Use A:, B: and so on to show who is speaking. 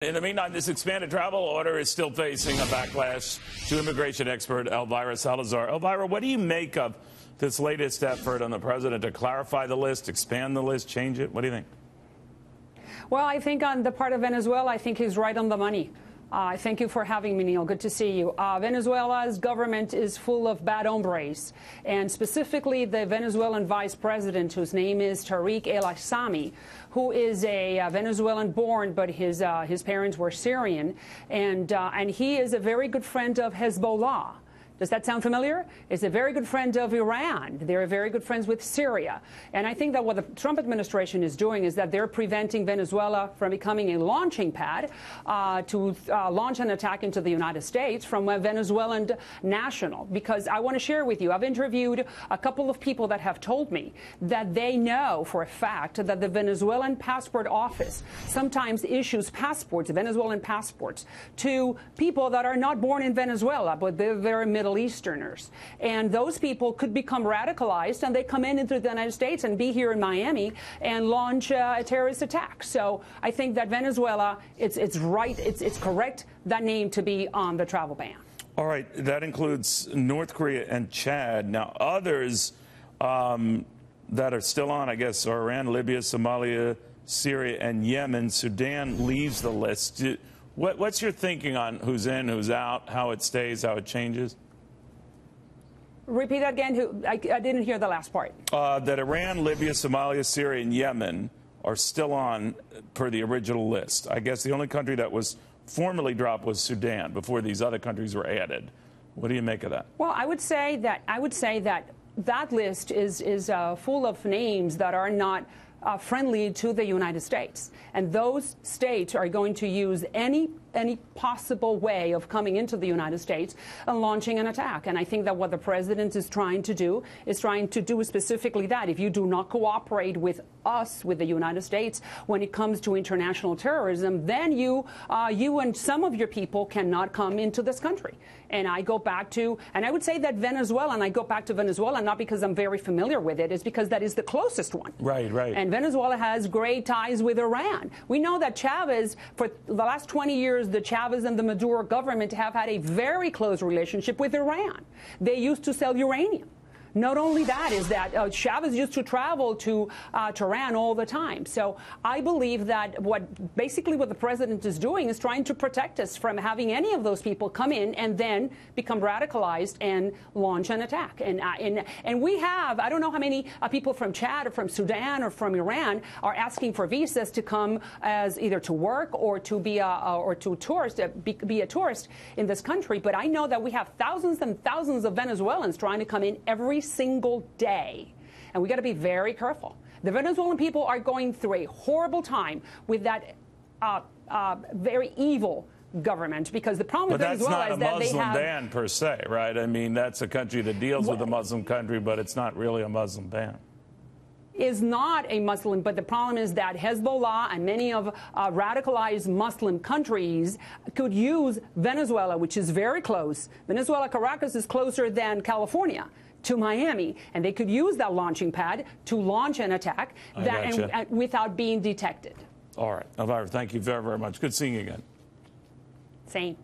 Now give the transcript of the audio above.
A: In the meantime, this expanded travel order is still facing a backlash. To immigration expert Elvira Salazar. Elvira, what do you make of this latest effort on the president to clarify the list, expand the list, change it? What do you think?
B: Well, I think on the part of Venezuela, I think he's right on the money. Thank you for having me, Neil. Good to see you. Venezuela's government is full of bad hombres, and specifically the Venezuelan vice president, whose name is Tariq El-Assami, who is a Venezuelan-born, but his parents were Syrian, and he is a very good friend of Hezbollah. Does that sound familiar? Is a very good friend of Iran. They're very good friends with Syria. And I think that what the Trump administration is doing is that they're preventing Venezuela from becoming a launching pad to launch an attack into the United States from a Venezuelan national. Because I want to share with you, I've interviewed a couple of people that have told me that they know for a fact that the Venezuelan passport office sometimes issues passports, Venezuelan passports, to people that are not born in Venezuela, but they're very Middle Easterners. And those people could become radicalized, and they come into the United States and be here in Miami and launch a terrorist attack. So I think that Venezuela, it's right, it's correct, that name to be on the travel ban.
A: All right, that includes North Korea and Chad. Now, others that are still on, I guess, are Iran, Libya, Somalia, Syria, and Yemen. Sudan leaves the list. What's your thinking on who's in, who's out, how it stays, how it changes?
B: Repeat that again. I didn't hear the last part.
A: That Iran, Libya, Somalia, Syria, and Yemen are still on per the original list. I guess the only country that was formally dropped was Sudan before these other countries were added. What do you make of that?
B: Well, I would say that list is full of names that are not friendly to the United States. And those states are going to use any possible way of coming into the United States and launching an attack. And I think that what the president is trying to do specifically that. If you do not cooperate with us, with the United States, when it comes to international terrorism, then you and some of your people cannot come into this country. And I go back to, and I would say that Venezuela, and I go back to Venezuela not because I'm very familiar with it, is because that is the closest one.
A: Right, right.
B: And Venezuela has great ties with Iran. We know that Chavez, for the last 20 years, the Chavez and the Maduro government have had a very close relationship with Iran. They used to sell uranium. Not only that is that Chavez used to travel to Iran all the time. So I believe that basically what the president is doing is trying to protect us from having any of those people come in and then become radicalized and launch an attack. And we have, I don't know how many people from Chad or from Sudan or from Iran are asking for visas to come as either to work or to be a tourist in this country. But I know that we have thousands and thousands of Venezuelans trying to come in every single day. And we got to be very careful. The Venezuelan people are going through a horrible time with that very evil government, because the problem with Venezuela is that they have...
A: But that's not a Muslim ban per se, right? I mean, that's a country that deals with a Muslim country, but it's not really a Muslim ban.
B: Is not a Muslim, but the problem is that Hezbollah and many of radicalized Muslim countries could use Venezuela, which is very close. Venezuela, Caracas is closer than California to Miami, and they could use that launching pad to launch an attack without being detected.
A: All right. Elvira, thank you very, very much. Good seeing you again.
B: Same.